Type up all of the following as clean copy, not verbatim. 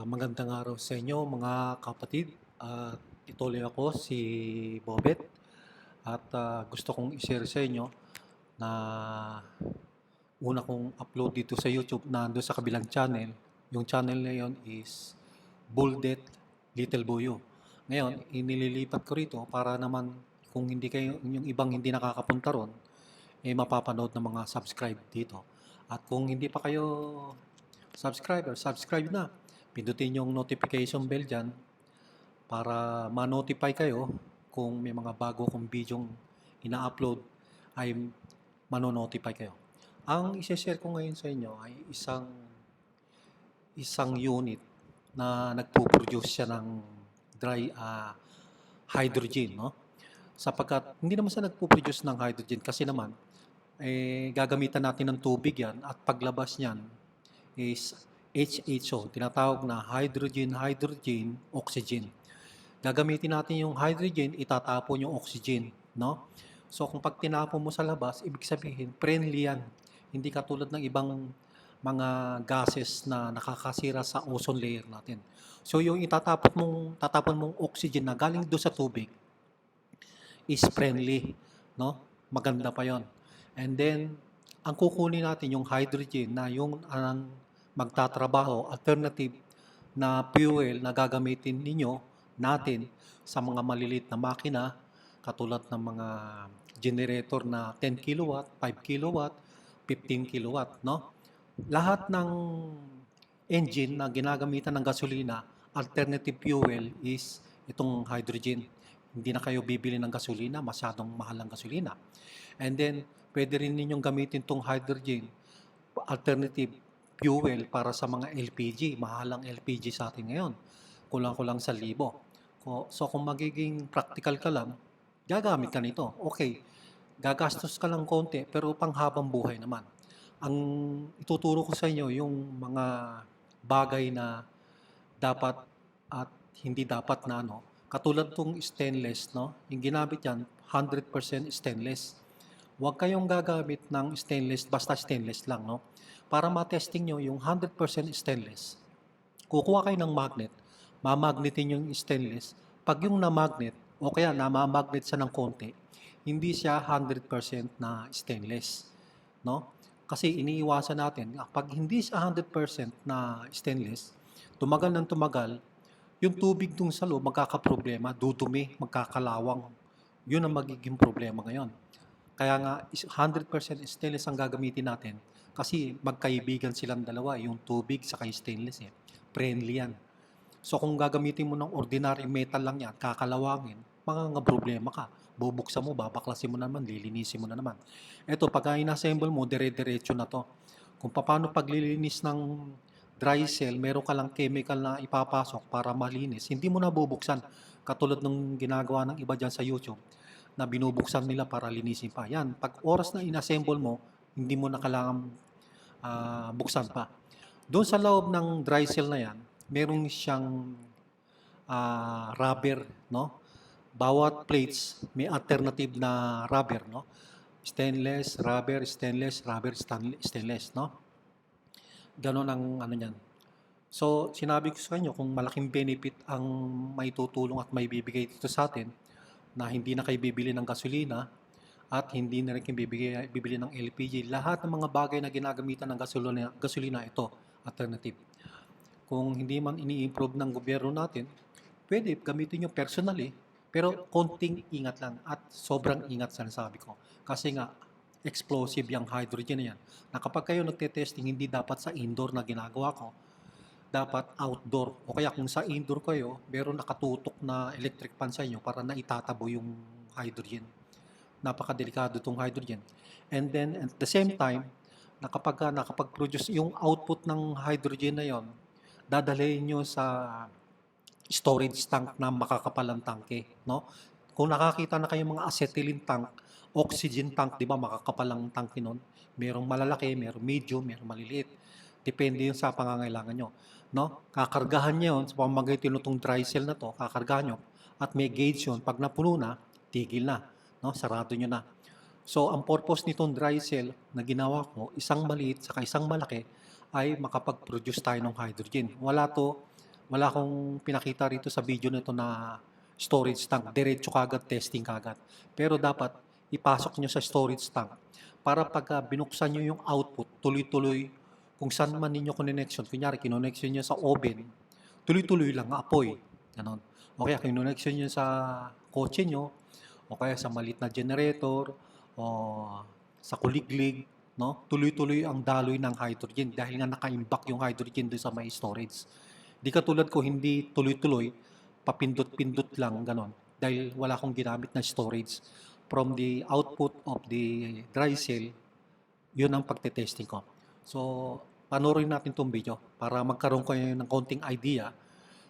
Magandang araw sa inyo mga kapatid. Ituloy ako si Bobet at gusto kong i-share sa inyo na una kong upload dito sa YouTube na doon sa kabilang channel. Yung channel na yon is Buldet Little Boyo. Ngayon, inililipat ko rito para naman kung hindi kayo, yung ibang hindi nakakapunta ron, mapapanood ng mga subscribe dito. At kung hindi pa kayo subscribe na. Pindutin yung notification bell dyan para ma-notify kayo kung may mga bago kong bidyong ina-upload ay mano-notify kayo. Ang isi-share ko ngayon sa inyo ay isang unit na nagpo-produce siya ng dry hydrogen, no? Sapagkat hindi naman siya nagpo-produce ng hydrogen kasi naman gagamitan natin ng tubig yan at paglabas niyan is HHO, tinatawag na hydrogen, oxygen. Gagamitin natin yung hydrogen, itatapon yung oxygen, no? So kung pag tinapon mo sa labas, ibig sabihin friendly yan. Hindi katulad ng ibang mga gases na nakakasira sa ozone layer natin. So yung tatapon mong oxygen na galing doon sa tubig is friendly, no? Maganda pa 'yon. And then ang kukunin natin yung hydrogen na yung ang magtatrabaho, alternative na fuel na gagamitin natin sa mga maliliit na makina katulad ng mga generator na 10 kilowatt, 5 kilowatt, 15 kilowatt, no? Lahat ng engine na ginagamitan ng gasolina, alternative fuel is itong hydrogen. Hindi na kayo bibili ng gasolina, masyadong mahal ang gasolina. And then, pwede rin ninyong gamitin itong hydrogen, alternative fuel para sa mga LPG. Mahal ang LPG sa atin ngayon. Kulang-kulang sa libo. So, kung magiging practical ka lang, gagamit ka nito. Okay, gagastos ka lang konti, pero panghabang buhay naman. Ang ituturo ko sa inyo yung mga bagay na dapat at hindi dapat na katulad tong stainless, no? Yung ginamit yan, 100% stainless. Huwag kayong gagamit ng stainless, basta stainless lang, no? Para ma-testing nyo yung 100% stainless, kukuha kayo ng magnet, mamagnetin yung stainless. Pag yung na-magnet, o kaya na-magnet siya ng konti, hindi siya 100% na stainless, no? Kasi iniiwasan natin, pag hindi siya 100% na stainless, tumagal ng tumagal, yung tubig dun sa loob magkakaproblema, dudumi, magkakalawang. Yun ang magiging problema ngayon. Kaya nga 100% stainless ang gagamitin natin kasi magkaibigan silang dalawa, yung tubig sa stainless eh. Friendly yan. So kung gagamitin mo ng ordinary metal lang yan, kakalawangin, mga problema ka. Bubuksan mo, babaklasin mo naman, lilinisin mo na naman. Ito, pag inassemble mo, dire-diretso na to. Kung paano paglilinis ng dry cell, meron ka lang chemical na ipapasok para malinis. Hindi mo na bubuksan. Katulad ng ginagawa ng iba dyan sa YouTube na binubuksan nila para linisin pa. Yan, pag oras na inassemble mo, hindi mo na kailangan buksan pa. Doon sa loob ng dry cell na yan, meron siyang rubber, no? Bawat plates may alternative na rubber, no? Stainless, rubber, stainless, no? Ganon ang ano niyan. So, sinabi ko sa inyo kung malaking benefit ang may tutulong at may bibigay dito sa atin na hindi na kayo bibili ng gasolina at hindi na rin kayo bibili ng LPG. Lahat ng mga bagay na ginagamitan ng gasolina ito, alternative. Kung hindi man ini-improve ng gobyerno natin, pwede gamitin nyo personally, pero konting ingat lang at sobrang ingat sa nasabi ko. Kasi nga, explosive yung hydrogen na yan. Na kapag kayo nagte-testing, hindi dapat sa indoor na ginagawa ko, dapat outdoor. O kaya kung sa indoor kayo, meron nakatutok na electric fan sa inyo para naitatabo yung hydrogen. Napakadelikado itong hydrogen. And then, at the same time, nakapag-produce yung output ng hydrogen na yon, dadalhin nyo sa storage tank na makakapalang tangke, no? Kung nakakita na kayo mga acetylene tank, oxygen tank, di ba, makakapalang tangke nun? Merong malalaki, merong medium, merong maliliit. Depende yun sa pangangailangan nyo, no? Kakargahan nyo yun, sa pamamagitan nitong dry cell na to, kakargahan nyo, at may gauge yun, pag napuno na, tigil na, no? Sarado nyo na. So, ang purpose nitong dry cell na ginawa ko, isang maliit saka isang malaki, ay makapag-produce tayo ng hydrogen. Wala akong pinakita rito sa video nito na storage tank, diretso kagad, testing kagad. Pero dapat ipasok nyo sa storage tank para pagka binuksan nyo yung output, tuloy-tuloy, kung saan man ninyo connection, kunyari kinonection nyo sa oven, tuloy-tuloy lang, apoy. Ganon. O kaya kinonection nyo sa kotse nyo, o kaya sa malit na generator, o sa kuliglig, no? Tuloy-tuloy ang daloy ng hydrogen dahil nga naka-imbak yung hydrogen doon sa may storage. Di katulad ko, hindi tuloy-tuloy, papindot-pindot lang, ganon. Dahil wala akong ginamit na storage. From the output of the dry cell, yun ang pagtetesting ko. So, panoorin natin itong video para magkaroon kayo ng konting idea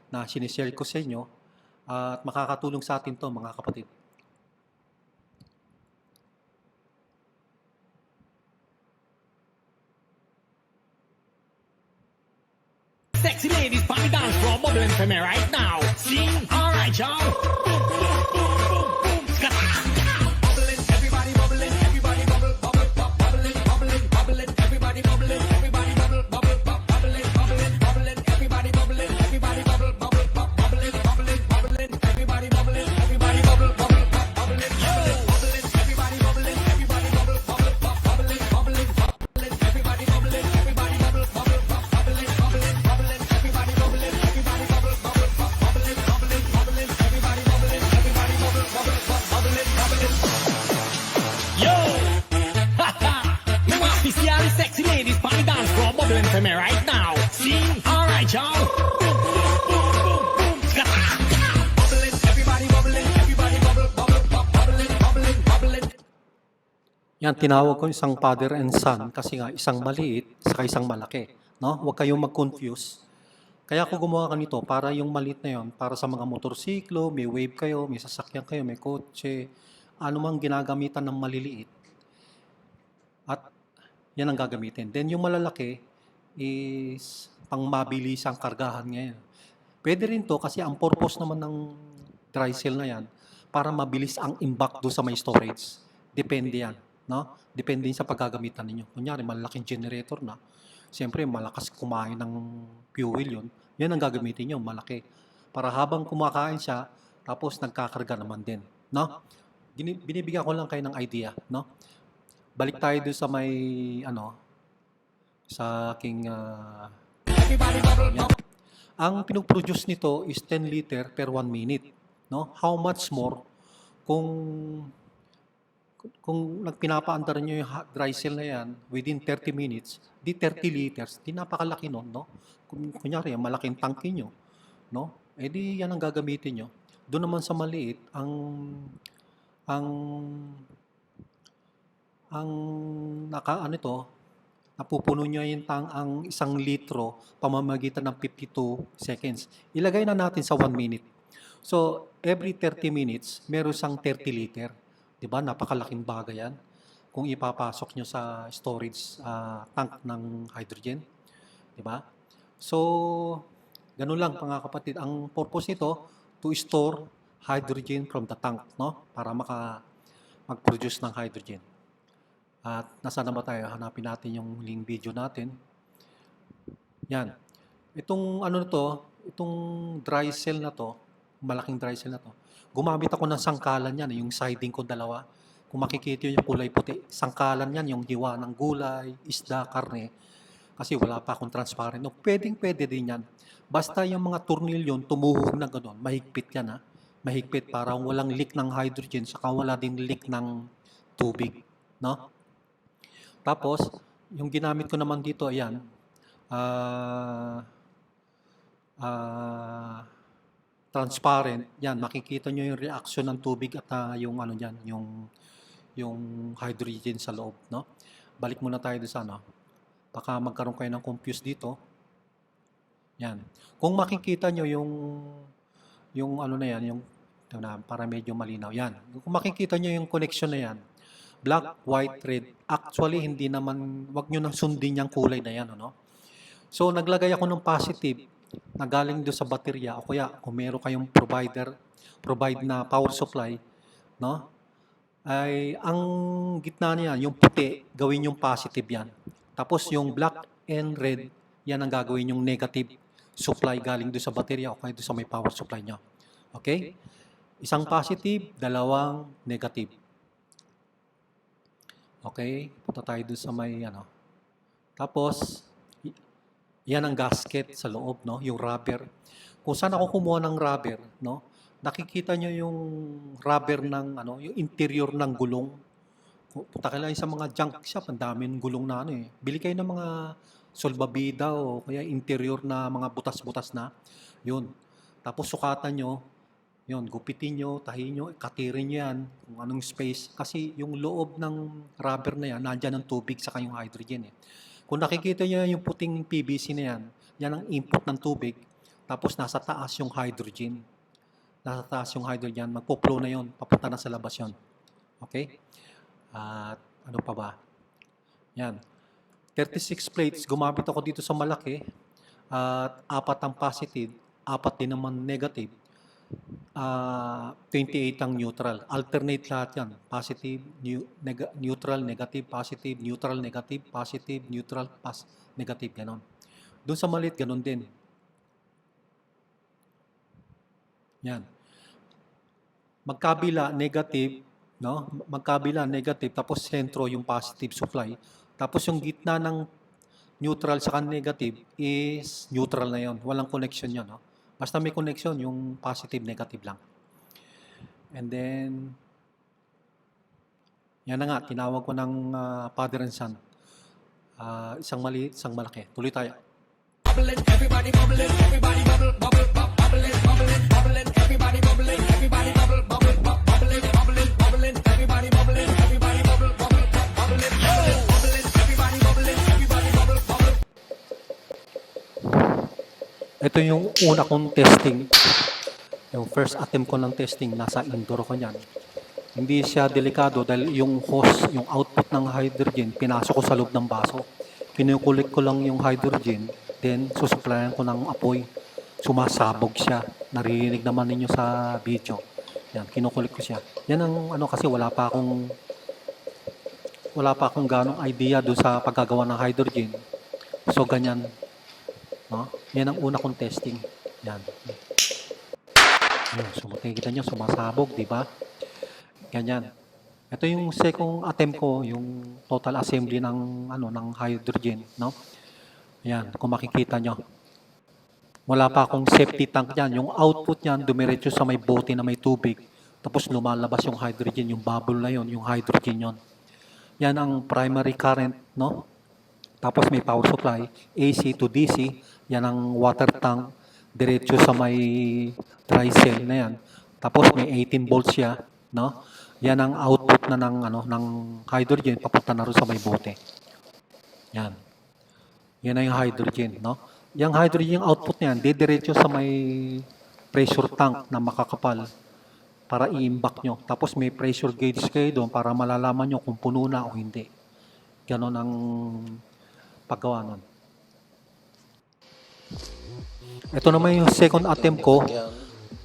na sinishare ko sa inyo at makakatulong sa atin to mga kapatid. Sexy ladies, party dance floor, bubbling for me right now. Sing, alright, y'all. Bubbling, everybody bubbling, everybody bubble, bubble, pop, bubbling, bubbling, bubbling, everybody bubbling, everybody bubble, bubble, pop, bubbling, bubbling, bubbling, everybody bubbling, everybody bubble, bubble, pop, bubbling, bubbling, bubbling, everybody bubbling, everybody bubble, bubble, pop, bubbling, bubbling, bubbling, everybody bubbling, everybody bubble, bubble, pop, bubbling, bubbling, bubbling, everybody bubbling, everybody bubble, bubble, pop, bubbling, bubbling, bubbling, everybody bubbling, everybody bubble, bubble, pop, bubbling, bubbling, bubbling, everybody bubbling, everybody bubble, bubble, pop, bubbling, bubbling. Yo! Ha ha! Me want to see all the sexy ladies on the dance floor bubbling for me right now. Sing, alright, y'all. Bubbling, everybody bubbling, everybody bubble, bubble, pop, bubbling, bubbling, bubbling. Yan, tinawag ko isang father and son kasi nga isang maliit saka isang malaki. No? Huwag kayong mag-confuse. Kaya ako gumawa ka nito para yung maliit na yon, para sa mga motorsiklo, may wave kayo, may sasakyan kayo, may kotse, ano mang ginagamitan ng maliliit. At yan ang gagamitin. Then yung malalaki is pang mabilis ang kargahan ngayon. Pwede rin to kasi ang purpose naman ng dry cell na yan para mabilis ang imbak doon sa may storage. Depende yan. No? Depende sa paggagamitan ninyo. Kunyari, malaking generator na. Siyempre, malakas kumain ng fuel yun. Yan ang gagamitin nyo, malaki. Para habang kumakain siya, tapos nagkakarga naman din. No? Binibigyan ko lang kayo ng idea. No? Balik tayo doon sa may, sa aking, yan. Ang pinag-produce nito is 10 liter per 1 minute. No? How much more kung nagpinapaandar nyo yung dry cell na yan within 30 minutes, di 30 liters, di napakalaki nun, no? Kunyari, malaking tangke nyo, no? Eh di yan ang gagamitin nyo. Doon naman sa maliit, napupuno nyo yung ang 1 litro pamamagitan ng 52 seconds. Ilagay na natin sa 1 minute. So, every 30 minutes, meron siyang 30 liter. Diba? Napakalaking bagay yan. Kung ipapasok nyo sa storage tank ng hydrogen. Diba? So, ganun lang mga kapatid. Ang purpose nito, to store hydrogen from the tank, no? Para mag-produce ng hydrogen. At nasaan na ba tayo? Hanapin natin yung huling video natin. Yan. Itong itong dry cell na to, malaking dry cell na to, gumamit ako ng sangkalan yan, yung siding ko dalawa. Kung makikita yung kulay puti, sangkalan yan, yung hiwa ng gulay, isda, karne. Kasi wala pa akong transparent. No, pwede din yan. Basta yung mga tornilyon, tumuhog na gano'n, mahigpit yan ha. Mahigpit para walang leak ng hydrogen, saka wala din leak ng tubig. No? Tapos, yung ginamit ko naman dito, ayan, transparent, yan, makikita nyo yung reaction ng tubig at yung yung hydrogen sa loob, no? Balik muna tayo doon sa baka magkaroon kayo ng confuse dito. Yan. Kung makikita nyo yung para medyo malinaw, yan. Kung makikita nyo yung connection na yan, black, white, red, actually hindi naman, wag nyo nang sundin yung kulay na yan, no? So, naglagay ako ng positive na galing doon sa baterya o kaya kung meron kayong provide na power supply, no? Ay ang gitna niyan, yung puti, gawin yung positive yan. Tapos yung black and red, yan ang gagawin yung negative supply galing doon sa baterya o kaya doon sa may power supply nyo. Okay? Isang positive, dalawang negative. Okay? Punta tayo doon sa may ano. Tapos, yan ang gasket sa loob, no? Yung rubber. Kung saan ako kumuha ng rubber, no? Nakikita nyo yung rubber ng, ano, yung interior ng gulong. Punta kayo lang sa mga junk shop, ang daming gulong na ano eh. Bili kayo ng mga solbabida o kaya interior na mga butas-butas na. Yun. Tapos sukatan nyo, yun, gupitin nyo, tahin nyo, katirin nyo yan, kung anong space. Kasi yung loob ng rubber na yan, nandyan ang tubig saka yung hydrogen eh. Kung nakikita nyo yung puting PVC na yan, yan ang input ng tubig, tapos nasa taas yung hydrogen. Nasa taas yung hydrogen, magpo-flow na yon, papunta na sa labas yon. Okay? At ano pa ba? Yan. 36 plates, gumamit ako dito sa malaki. At 4 ang positive, 4 din naman negative. 28 ang neutral. Alternate lahat yan. Positive, neutral, negative, positive, neutral, negative, positive, neutral, negative. Ganon. Doon sa maliit, ganon din. Yan. Magkabila, negative, no? Magkabila, negative, tapos sentro yung positive supply. Tapos yung gitna ng neutral sa negative is neutral na yon. Walang connection yon, no? Basta may connection, yung positive, negative lang. And then, yan na nga, tinawag ko ng father and son. Isang maliit, isang malaki. Tuloy tayo. Bubbling, everybody bubbling, everybody bubble, bubble, bubbling, bubbling, bubbling, everybody bubbling, everybody bubble, bubble, bubbling, bubbling, bubbling, everybody bubbling, everybody bubble, bubble, bubbling, bubbling, everybody bubbling, everybody bubble, bubble. Ito yung una kong testing. Yung first attempt ko ng testing, nasa indoor ko niyan. Hindi siya delikado dahil yung hose, yung output ng hydrogen, pinasok ko sa loob ng baso. Kinukulik ko lang yung hydrogen, then susuplayan ko ng apoy. Sumasabog siya. Naririnig naman ninyo sa video. Yan, kinukulik ko siya. Yan ang ano kasi wala pa akong ganong idea doon sa paggagawa ng hydrogen. So ganyan. No? Yan ang una kong testing. Yan. So makikita nyo, sumasabog, di ba? Ganyan. Ito yung second attempt ko, yung total assembly ng hydrogen, no? Yan, kung makikita nyo. Wala pa akong safety tank yan. Yung output yan, dumiretso sa may bote na may tubig. Tapos lumalabas yung hydrogen, yung bubble na yon, yung hydrogen yon. Yan ang primary current, no? Tapos may power supply, AC to DC. Yan ang water tank, diretso sa may dry cell na yan. Tapos may 18 volts siya, no? Yan ang output na ng hydrogen, papunta na rin sa may bote. Yan. Yan na yung hydrogen, no? Yung hydrogen output niyan, didiretso sa may pressure tank na makakapal para i-imbak nyo. Tapos may pressure gauge kayo doon para malalaman nyo kung puno na o hindi. Ganon ang paggawa nun. Ito naman yung second attempt ko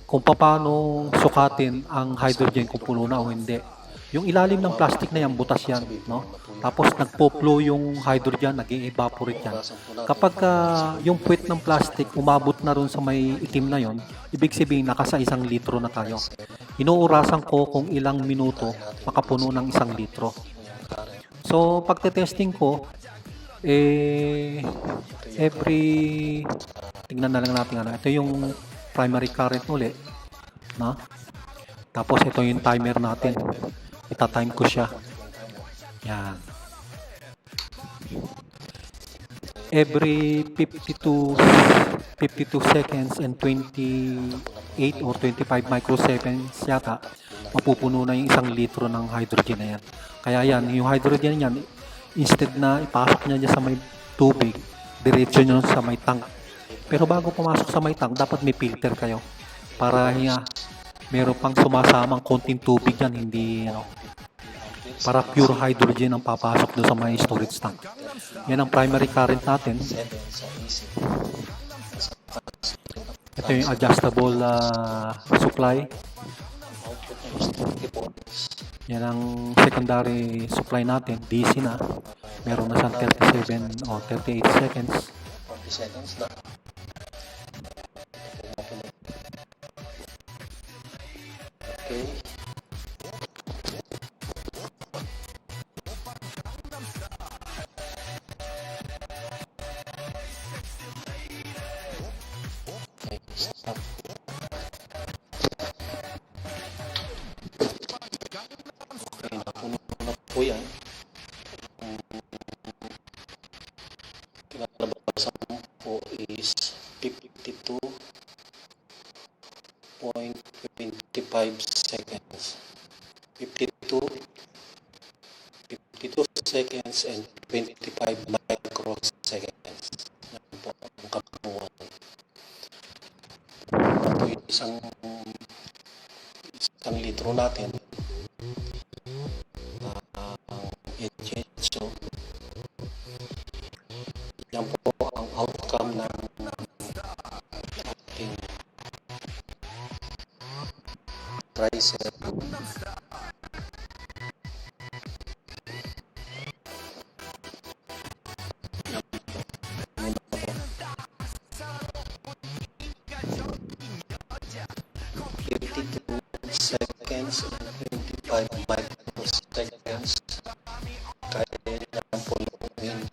kung paano sukatin ang hydrogen kung puno na o hindi. Yung ilalim ng plastic na yan, butas yan, no? Tapos nagpo-flow yung hydrogen, nag-evaporate yan. Kapag yung puwet ng plastic umabot na ron sa may itim na yon, ibig sabihin nakasa 1 litro na tayo. Inuurasan ko kung ilang minuto makapuno ng 1 litro. So pagte-testing ko, tingnan na lang natin ito yung primary current ulit, no? Tapos ito yung timer natin. Ita-time ko siya. Yan. Every 52 seconds and 28 or 25 microseconds yata, mapupuno na yung 1 litro ng hydrogen na yan. Kaya yan, yung hydrogen yan, instead na ipasok niya sa may tubig, diretso nyo sa may tank. Pero bago pumasok sa may tank, dapat may filter kayo. Para meron pang sumasamang konting tubig yan, hindi, para pure hydrogen ang papasok doon sa may storage tank. Yan ang primary current natin. Ito yung adjustable supply. Yan ang secondary supply natin, DC na. Meron na siyang 37 o 38 seconds. 40 seconds na. Okay. Okay, stop. Okay, napuno na po yan. Kinalabasan po is 52.25 seconds. 52 seconds and 25 microseconds. Yan po ang kabuuan. Ito isang litro natin. So, yan po ang outcome ng ating tricep. Seconds and 25 microseconds. Kaya yan po yung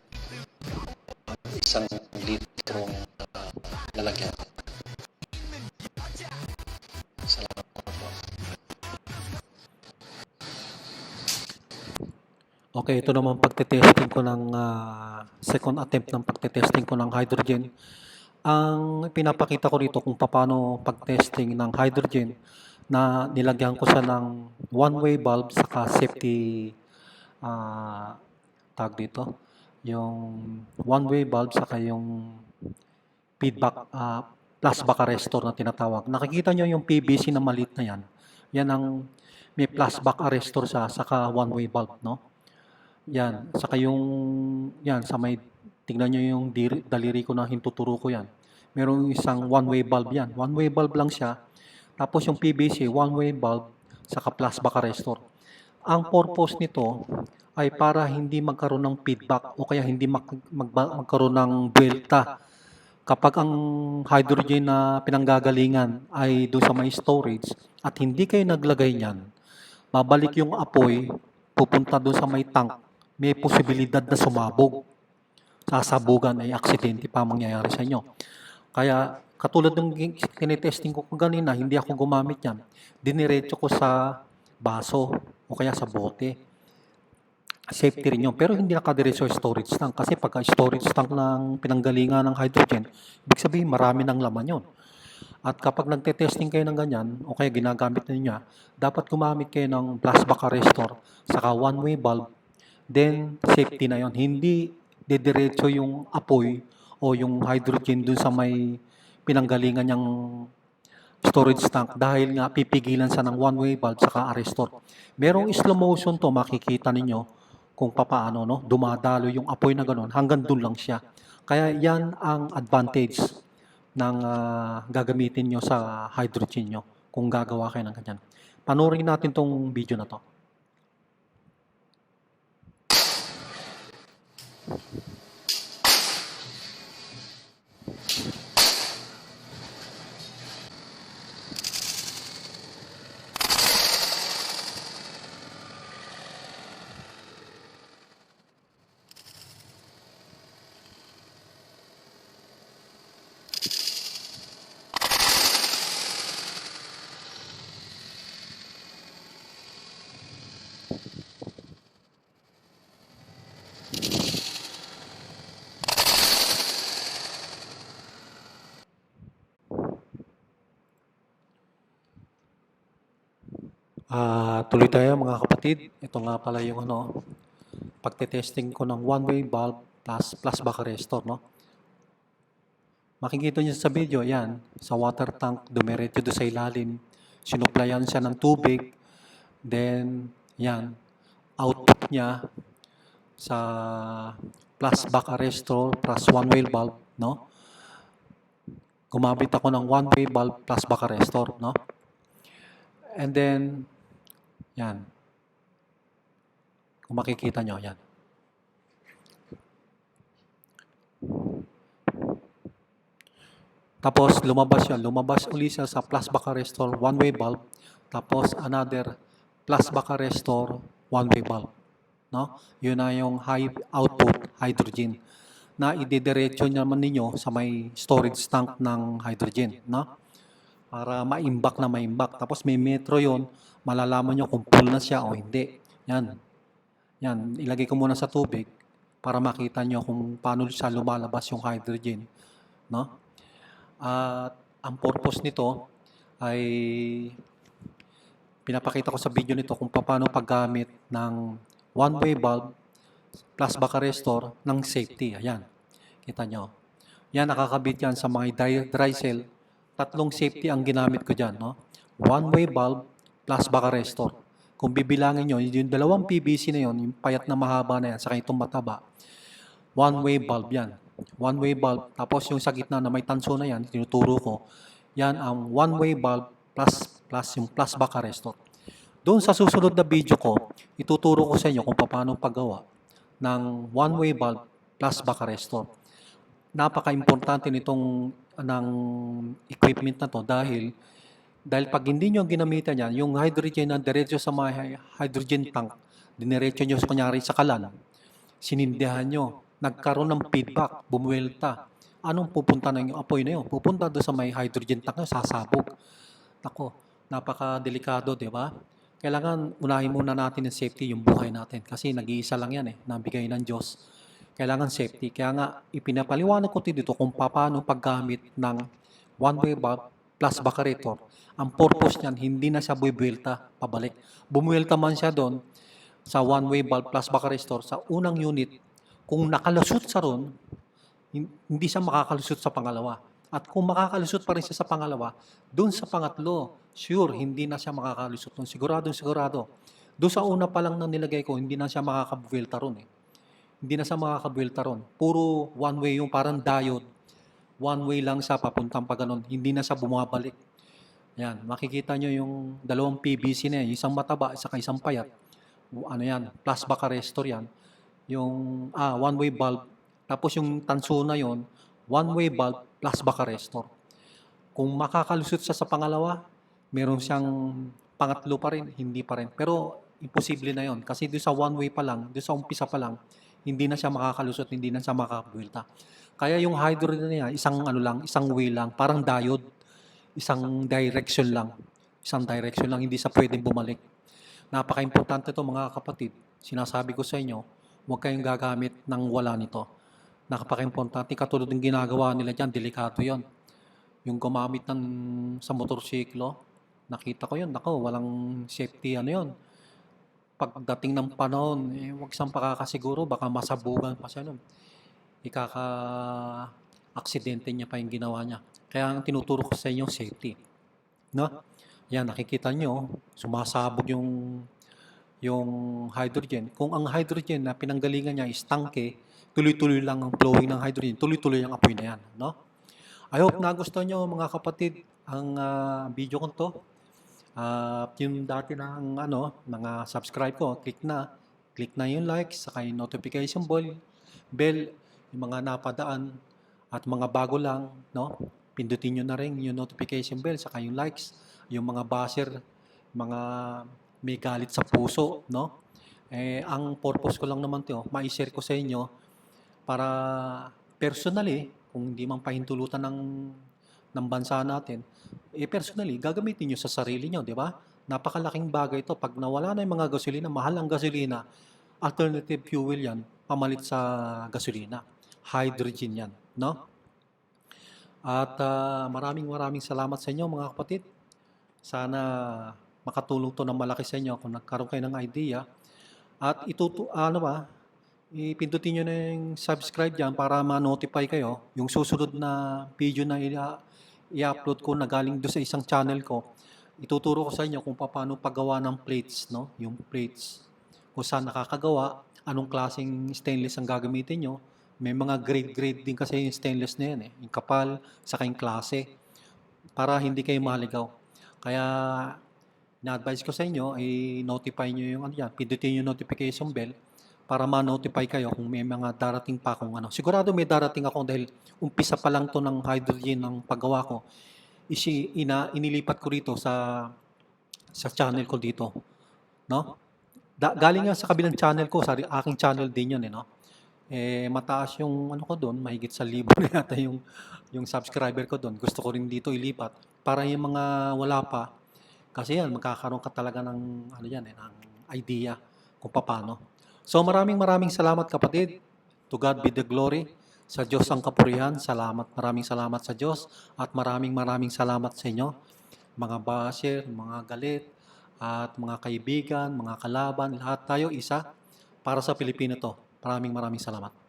isang litrong lalagyan. Salamat po. Okay, ito naman pagte-testing ko ng second attempt ng pagte-testing ko ng hydrogen. Ang pinapakita ko rito kung paano pag-testing ng hydrogen na nilagyan ko siya ng one-way valve saka safety tag dito. Yung one-way valve saka yung feedback flashback arrestor na tinatawag. Nakikita nyo yung PVC na maliit na yan. Yan ang may flashback arrestor siya saka one-way valve, no? Yan, saka yung yan sa may tingnan nyo yung daliri ko na hintuturo ko yan. Merong isang one-way valve yan. One-way valve lang siya. Tapos yung PVC, one-way valve saka flashback arrestor. Ang purpose nito ay para hindi magkaroon ng feedback o kaya hindi magkaroon ng delta. Kapag ang hydrogen na pinanggagalingan ay doon sa may storage at hindi kayo naglagay niyan, babalik yung apoy, pupunta doon sa may tank, may posibilidad na sumabog. Sasabugan ay aksidente pa mangyayari sa inyo. Kaya katulad ng tinetesting ko kanina, hindi ako gumamit yan. Diniretso ko sa baso o kaya sa bote. Safety rin yun. Pero hindi nakadiretso sa storage tank. Kasi pagka storage tank ng pinanggalingan ng hydrogen, ibig sabihin marami ng laman yun. At kapag nagte-testing kayo ng ganyan, o kaya ginagamit ninyo, dapat gumamit kayo ng flashback arrestor, saka one-way valve, then safety na yon. Hindi didiretso yung apoy o yung hydrogen dun sa may pinanggalingan niyang storage tank dahil nga pipigilan sa ng one-way valve saka arrestor. Merong slow motion to, makikita ninyo kung papaano, no? Dumadalo yung apoy na gano'n, hanggang dun lang siya. Kaya yan ang advantage ng gagamitin nyo sa hydrogen nyo kung gagawa kayo ng ganyan. Panoorin natin tong video na to. Tuloy tayo mga kapatid. Ito nga pala yung pagte-testing ko ng one-way valve plus flashback arrestor, no? Makikita niyo sa video, yan, sa water tank, dumiretso doon sa ilalim, sinuplayan siya ng tubig, then, yan, output niya sa flashback arrestor plus one-way valve, no? Gumamit ako ng one-way valve flashback arrestor, no? And then, yan. Kung makikita nyo, yan. Tapos lumabas siya, lumabas uli siya sa plus baka restore one-way valve, tapos another plus baka restore one-way valve, no? Yun na yung high output hydrogen na idediretso naman ninyo sa may storage tank ng hydrogen, no? Para maimbak na maimbak. Tapos may metro yon, malalaman nyo kung full na siya o hindi. Yan. Yan, ilagay ko muna sa tubig para makita nyo kung paano siya lumalabas yung hydrogen, no? At ang purpose nito ay pinapakita ko sa video nito kung paano paggamit ng one-way valve plus baka restore ng safety. Ayan, kita nyo. Yan, nakakabit yan sa mga dry cell. Tatlong safety ang ginamit ko dyan, no? One-way valve plus baka restore. Kung bibilangin nyo, yung dalawang PVC na yon, yung payat na mahaba na yan, saka itong mataba, one-way valve yan. One-way valve, tapos yung sa gitna na may tanso na yan, tinuturo ko, yan ang one-way valve plus yung plus baka restore. Doon sa susunod na video ko, ituturo ko sa inyo kung paano paggawa ng one-way valve plus baka restore. Napaka-importante nitong ng equipment na to dahil pag hindi nyo ginamitan yan, yung hydrogen na diretso sa mga hydrogen tank, diniretso nyo kunyari sa kalan, sinindihan nyo, nagkaroon ng feedback, bumuwelta. Anong pupunta na yung apoy na yun? Pupunta doon sa may hydrogen tank na sasabog. Ako, napaka-delikado, di ba? Kailangan unahin muna natin yung safety, yung buhay natin. Kasi nag-iisa lang yan nabigay ng Diyos. Kailangan safety. Kaya nga, ipinapaliwanag ko dito kung paano paggamit ng one-way valve plus baka restore. Ang purpose niyan, hindi na siya buwelta pabalik. Bumuwelta man siya doon sa one-way valve plus baka restore sa unang unit. Kung nakalusot sa ron, hindi siya makakalusot sa pangalawa. At kung makakalusot pa rin siya sa pangalawa, doon sa pangatlo, sure, hindi na siya makakalusot doon. Sigurado. Doon sa una pa lang na nilagay ko, hindi na siya makakabuwelta ron Hindi na siya makakabuwelta ron. Puro one-way yung parang diode. One-way lang siya papuntang pa ganun. Hindi na siya bumabalik. Yan, makikita nyo yung dalawang PVC na yan. Isang mataba, saka isang payat. Ano yan, plus baka restore yan. Yung one-way valve. Tapos yung tanso na yon, one-way valve plus baka restore. Kung makakalusot siya sa pangalawa, meron siyang pangatlo pa rin, hindi pa rin. Pero imposible na yon kasi doon sa one-way pa lang, doon sa umpisa pa lang, hindi na siya makakalusot, hindi na siya makakabuwelta. Kaya yung hydrogen niya, isang way lang, parang diode, isang direction lang, hindi siya pwedeng bumalik. Napaka-importante to mga kapatid. Sinasabi ko sa inyo, huwag kayong gagamit ng wala nito. Napaka-importante, katulad ng ginagawa nila dyan, delikado yon. Yung gumamit sa motorsiklo, nakita ko yun, walang safety yon. Pagdating ng panahon, huwag siyang pakakasiguro, baka masabugan pa siya nun. Ikaka-aksidente niya pa yung ginawa niya. Kaya ang tinuturo ko sa inyo, safety. No? Yan, nakikita nyo, sumasabog yung hydrogen. Kung ang hydrogen na pinanggalingan niya is tangke, tuloy-tuloy lang ang flowing ng hydrogen, tuloy-tuloy ang apoy na yan. No? I hope nagustuhan nyo mga kapatid ang video ko to. Yung dati ng mga subscribe ko, click na yung like, saka yung notification bell, yung mga napadaan at mga bago lang, no? Pindutin nyo na rin yung notification bell, saka yung likes, yung mga basher, mga may galit sa puso, no? Ang purpose ko lang naman to, ma-share ko sa inyo para personally, kung hindi man pahintulutan ng bansa natin, personally, gagamitin nyo sa sarili nyo, di ba? Napakalaking bagay ito. Pag nawala na yung mga gasolina, mahal ang gasolina, alternative fuel yan, pamalit sa gasolina. Hydrogen yan, no? At maraming salamat sa inyo mga kapatid. Sana makatulong to ng malaki sa inyo kung nagkaroon kayo ng idea. At ipindutin nyo na yung subscribe dyan para ma-notify kayo. Yung susunod na video na i-upload ko na galing doon sa isang channel ko, ituturo ko sa inyo kung paano paggawa ng plates, no? Yung plates. Kung saan nakakagawa, anong klaseng stainless ang gagamitin nyo. May mga grade din kasi yung stainless na yan Yung kapal, saka yung klase. Para hindi kayo maligaw. Kaya, na-advise ko sa inyo, i-notify nyo yung pindutin yung notification bell para ma-notify kayo kung may mga darating pa akong ano. Sigurado may darating ako dahil umpisa pa lang to ng hydrogen ng paggawa ko. Inilipat ko rito sa channel ko dito, no? Galing nga sa kabilang channel ko, sa aking channel din 'yun, no? Mataas yung ano ko doon, mahigit sa 1,000 na yata yung subscriber ko doon. Gusto ko rin dito ilipat para yung mga wala pa, kasi yan magkakaroon ka talaga ng ano yan, ng idea kung paano. So maraming salamat kapatid. To God be the glory. Sa Diyos ang kapurihan. Maraming salamat sa Diyos at maraming salamat sa inyo, mga basher, mga galit, at mga kaibigan, mga kalaban, lahat tayo isa para sa Pilipino to. Maraming salamat.